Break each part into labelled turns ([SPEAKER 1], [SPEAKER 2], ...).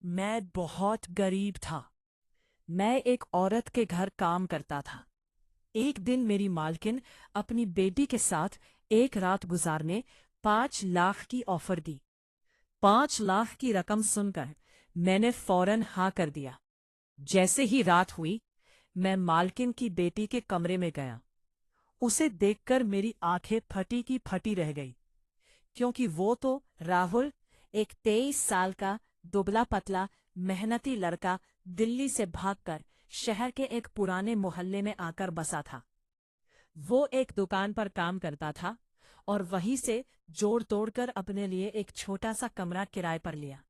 [SPEAKER 1] मैं बहुत गरीब था। मैं एक औरत के घर काम करता था। एक दिन मेरी मालकिन अपनी बेटी के साथ एक रात गुजारने 5 लाख की ऑफर दी। 5 लाख की रकम सुनकर मैंने फौरन हाँ कर दिया। जैसे ही रात हुई, मैं मालकिन की बेटी के कमरे में गया। उसे देखकर मेरी आंखें फटी की फटी रह गई, क्योंकि वो तो राहुल, एक 23 साल का दुबला पतला मेहनती लड़का, दिल्ली से भागकर शहर के एक पुराने मोहल्ले में आकर बसा था। वो एक दुकान पर काम करता था और वहीं से जोड़ तोड़कर अपने लिए एक छोटा सा कमरा किराए पर लिया,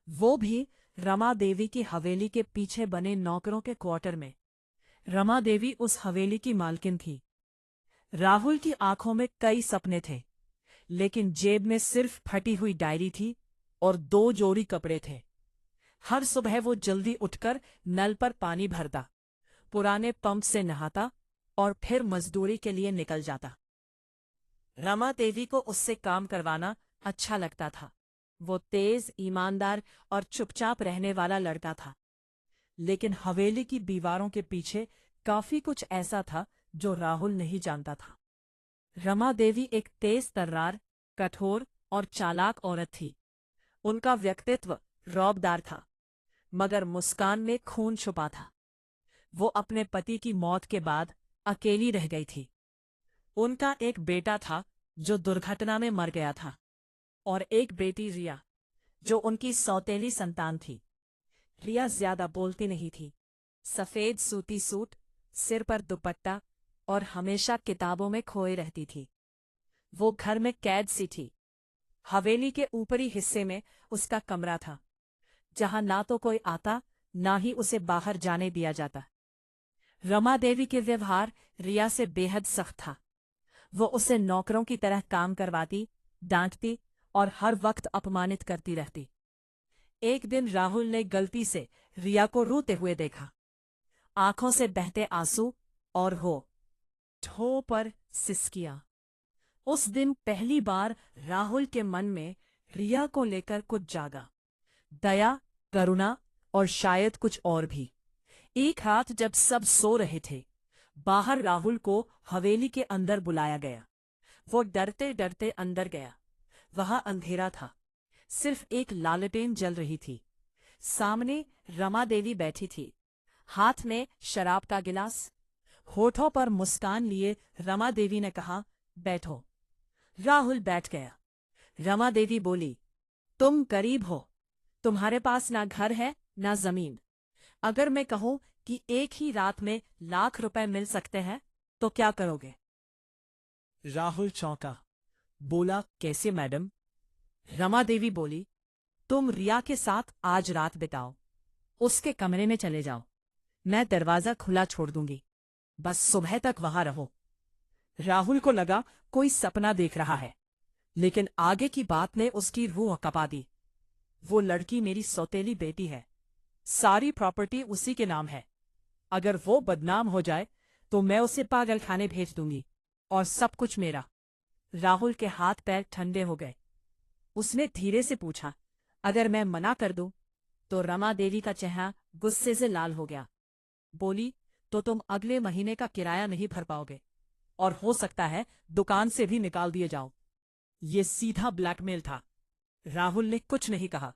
[SPEAKER 1] वो भी रमा देवी की हवेली के पीछे बने नौकरों के क्वार्टर में। रमा देवी उस हवेली की मालकिन थी। राहुल की आंखों में कई सपने थे, लेकिन जेब में सिर्फ फटी हुई डायरी थी और 2 जोड़ी कपड़े थे। हर सुबह वो जल्दी उठकर नल पर पानी भरता, पुराने पंप से नहाता और फिर मजदूरी के लिए निकल जाता। रमा देवी को उससे काम करवाना अच्छा लगता था। वो तेज, ईमानदार और चुपचाप रहने वाला लड़का था। लेकिन हवेली की दीवारों के पीछे काफी कुछ ऐसा था जो राहुल नहीं जानता था। रमा देवी एक तेज तर्रार, कठोर और चालाक औरत थी। उनका व्यक्तित्व रौबदार था, मगर मुस्कान में खून छुपा था। वो अपने पति की मौत के बाद अकेली रह गई थी। उनका एक बेटा था जो दुर्घटना में मर गया था, और एक बेटी रिया, जो उनकी सौतेली संतान थी। रिया ज्यादा बोलती नहीं थी। सफेद सूती सूट, सिर पर दुपट्टा और हमेशा किताबों में खोए रहती थी। वो घर में कैद सी थी। हवेली के ऊपरी हिस्से में उसका कमरा था, जहां ना तो कोई आता, ना ही उसे बाहर जाने दिया जाता। रमा देवी के व्यवहार रिया से बेहद सख्त था। वो उसे नौकरों की तरह काम करवाती, डांटती और हर वक्त अपमानित करती रहती। एक दिन राहुल ने गलती से रिया को रोते हुए देखा। आंखों से बहते आंसू और ठो पर सिसकियां। उस दिन पहली बार राहुल के मन में रिया को लेकर कुछ जागा। दया, करुणा और शायद कुछ और भी। एक रात जब सब सो रहे थे, बाहर राहुल को हवेली के अंदर बुलाया गया। वो डरते डरते अंदर गया। वहां अंधेरा था, सिर्फ एक लालटेन जल रही थी। सामने रमा देवी बैठी थी, हाथ में शराब का गिलास। होठों पर मुस्कान लिए रमा देवी ने कहा, बैठो। राहुल बैठ गया। रमा देवी बोली, तुम गरीब हो, तुम्हारे पास ना घर है ना जमीन। अगर मैं कहूं कि एक ही रात में लाख रुपए मिल सकते हैं, तो क्या करोगे? राहुल चौंका, बोला, कैसे मैडम? रमा देवी बोली, तुम रिया के साथ आज रात बिताओ, उसके कमरे में चले जाओ। मैं दरवाजा खुला छोड़ दूंगी, बस सुबह तक वहां रहो। राहुल को लगा कोई सपना देख रहा है, लेकिन आगे की बात ने उसकी रूह कपा दी। वो लड़की मेरी सौतेली बेटी है, सारी प्रॉपर्टी उसी के नाम है। अगर वो बदनाम हो जाए तो मैं उसे पागल खाने भेज दूंगी, और सब कुछ मेरा। राहुल के हाथ पैर ठंडे हो गए। उसने धीरे से पूछा, अगर मैं मना कर दूं? तो रमा देवी का चेहरा गुस्से से लाल हो गया। बोली, तो तुम अगले महीने का किराया नहीं भर पाओगे, और हो सकता है दुकान से भी निकाल दिए जाओ। ये सीधा ब्लैकमेल था। राहुल ने कुछ नहीं कहा,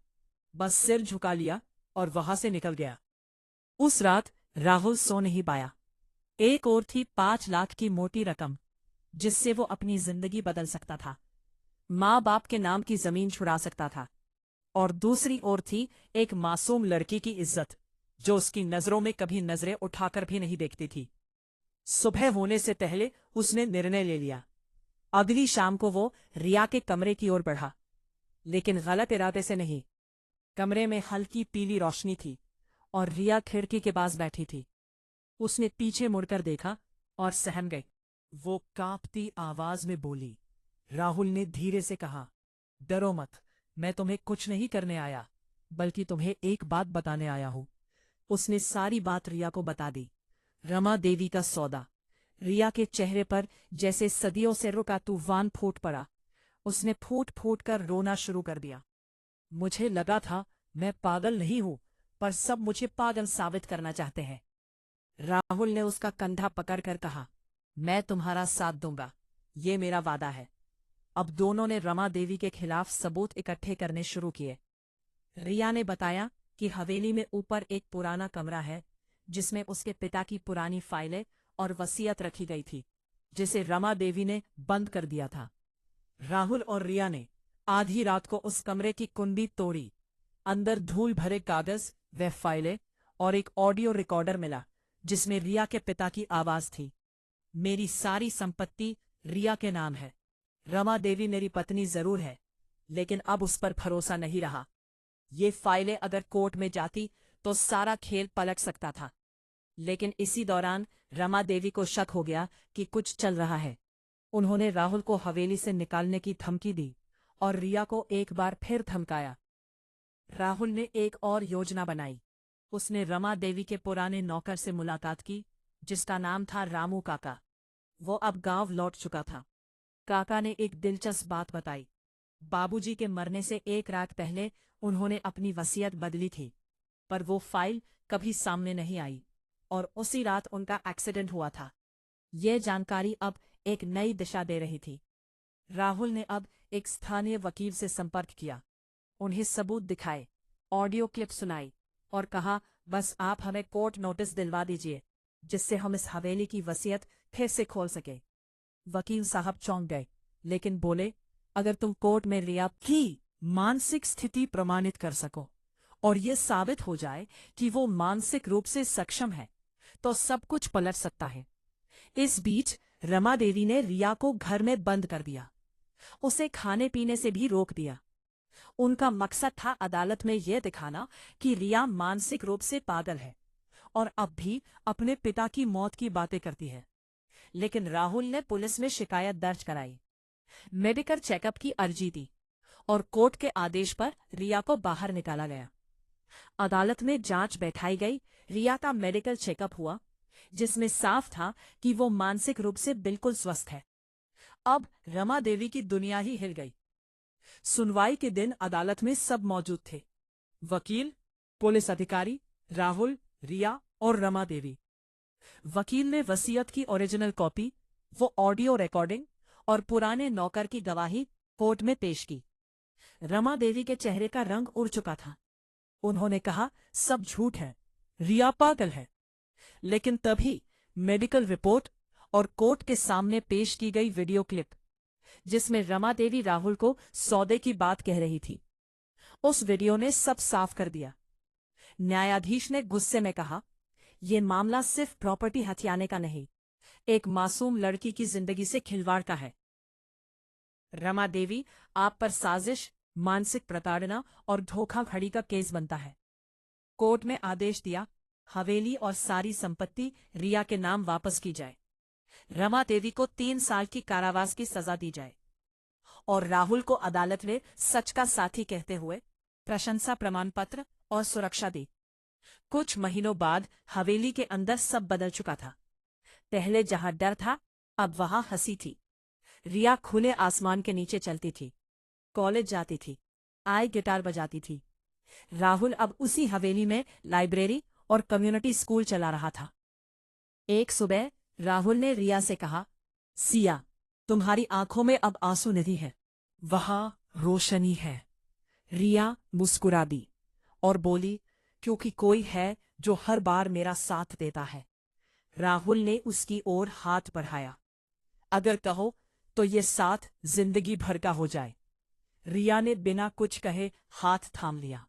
[SPEAKER 1] बस सिर झुका लिया और वहां से निकल गया। उस रात राहुल सो नहीं पाया। एक ओर थी 5 लाख की मोटी रकम, जिससे वो अपनी जिंदगी बदल सकता था, माँ बाप के नाम की जमीन छुड़ा सकता था, और दूसरी ओर थी एक मासूम लड़की की इज्जत, जो उसकी नजरों में कभी नजरें उठाकर भी नहीं देखती थी। सुबह होने से पहले उसने निर्णय ले लिया। अगली शाम को वो रिया के कमरे की ओर बढ़ा, लेकिन गलत इरादे से नहीं। कमरे में हल्की पीली रोशनी थी और रिया खिड़की के पास बैठी थी। उसने पीछे मुड़कर देखा और सहम गई। वो कांपती आवाज में बोली। राहुल ने धीरे से कहा, डरो मत, मैं तुम्हें कुछ नहीं करने आया, बल्कि तुम्हें एक बात बताने आया हूं। उसने सारी बात रिया को बता दी। रमा देवी का सौदा। रिया के चेहरे पर जैसे सदियों से रुका तूफान फूट पड़ा। उसने फूट फूट कर रोना शुरू कर दिया। मुझे लगा था मैं पागल नहीं हूं, पर सब मुझे पागल साबित करना चाहते हैं। राहुल ने उसका कंधा पकड़कर कहा, मैं तुम्हारा साथ दूंगा, ये मेरा वादा है। अब दोनों ने रमा देवी के खिलाफ सबूत इकट्ठे करने शुरू किए। रिया ने बताया कि हवेली में ऊपर एक पुराना कमरा है, जिसमें उसके पिता की पुरानी फाइलें और वसीयत रखी गई थी, जिसे रमा देवी ने बंद कर दिया था। राहुल और रिया ने आधी रात को उस कमरे की कुंडी तोड़ी। अंदर धूल भरे कागज व फाइलें और एक ऑडियो रिकॉर्डर मिला, जिसमें रिया के पिता की आवाज थी। मेरी सारी संपत्ति रिया के नाम है। रमा देवी मेरी पत्नी जरूर है, लेकिन अब उस पर भरोसा नहीं रहा। ये फाइलें अगर कोर्ट में जाती तो सारा खेल पलट सकता था। लेकिन इसी दौरान रमा देवी को शक हो गया कि कुछ चल रहा है। उन्होंने राहुल को हवेली से निकालने की धमकी दी और रिया को एक बार फिर धमकाया। राहुल ने एक और योजना बनाई। उसने रमा देवी के पुराने नौकर से मुलाकात की, जिसका नाम था रामू काका। वो अब गांव लौट चुका था। काका ने एक दिलचस्प बात बताई। बाबूजी के मरने से एक रात पहले उन्होंने अपनी वसीयत बदली थी, पर वो फाइल कभी सामने नहीं आई और उसी रात उनका एक्सीडेंट हुआ था। ये जानकारी अब एक नई दिशा दे रही थी। राहुल ने अब एक स्थानीय वकील से संपर्क किया, उन्हें सबूत दिखाए, ऑडियो क्लिप सुनाई और कहा, बस आप हमें कोर्ट नोटिस दिलवा दीजिए, जिससे हम इस हवेली की वसीयत फिर से खोल सके। वकील साहब चौंक गए, लेकिन बोले, अगर तुम कोर्ट में रिया की मानसिक स्थिति प्रमाणित कर सको और ये साबित हो जाए कि वो मानसिक रूप से सक्षम है, तो सब कुछ पलट सकता है। इस बीच रमा देवी ने रिया को घर में बंद कर दिया, उसे खाने पीने से भी रोक दिया। उनका मकसद था अदालत में यह दिखाना कि रिया मानसिक रूप से पागल है और अब भी अपने पिता की मौत की बातें करती है। लेकिन राहुल ने पुलिस में शिकायत दर्ज कराई, मेडिकल चेकअप की अर्जी दी और कोर्ट के आदेश पर रिया को बाहर निकाला गया। अदालत में जांच बैठाई गई। रिया का मेडिकल चेकअप हुआ, जिसमें साफ था कि वो मानसिक रूप से बिल्कुल स्वस्थ है। अब रमा देवी की दुनिया ही हिल गई। सुनवाई के दिन अदालत में सब मौजूद थे, वकील, पुलिस अधिकारी, राहुल, रिया और रमा देवी। वकील ने वसीयत की ओरिजिनल कॉपी, वो ऑडियो रिकॉर्डिंग और पुराने नौकर की गवाही कोर्ट में पेश की। रमा देवी के चेहरे का रंग उड़ चुका था। उन्होंने कहा, सब झूठ है, रिया पागल है। लेकिन तभी मेडिकल रिपोर्ट और कोर्ट के सामने पेश की गई वीडियो क्लिप, जिसमें रमा देवी राहुल को सौदे की बात कह रही थी, उस वीडियो ने सब साफ कर दिया। न्यायाधीश ने गुस्से में कहा, यह मामला सिर्फ प्रॉपर्टी हथियाने का नहीं, एक मासूम लड़की की जिंदगी से खिलवाड़ का है। रमा देवी, आप पर साजिश, मानसिक प्रताड़ना और धोखाधड़ी का केस बनता है। कोर्ट में आदेश दिया, हवेली और सारी संपत्ति रिया के नाम वापस की जाए। रमा देवी को 3 साल की कारावास की सजा दी जाए और राहुल को अदालत में सच का साथी कहते हुए प्रशंसा प्रमाण पत्र और सुरक्षा दी। कुछ महीनों बाद हवेली के अंदर सब बदल चुका था। पहले जहां डर था, अब वहां हंसी थी। रिया खुले आसमान के नीचे चलती थी, कॉलेज जाती थी, आय गिटार बजाती थी। राहुल अब उसी हवेली में लाइब्रेरी और कम्युनिटी स्कूल चला रहा था। एक सुबह राहुल ने रिया से कहा, सिया, तुम्हारी आंखों में अब आंसू नहीं है, वहां रोशनी है। रिया मुस्कुरा दी और बोली, क्योंकि कोई है जो हर बार मेरा साथ देता है। राहुल ने उसकी ओर हाथ बढ़ाया, अगर कहो तो ये साथ जिंदगी भर का हो जाए। रिया ने बिना कुछ कहे हाथ थाम लिया।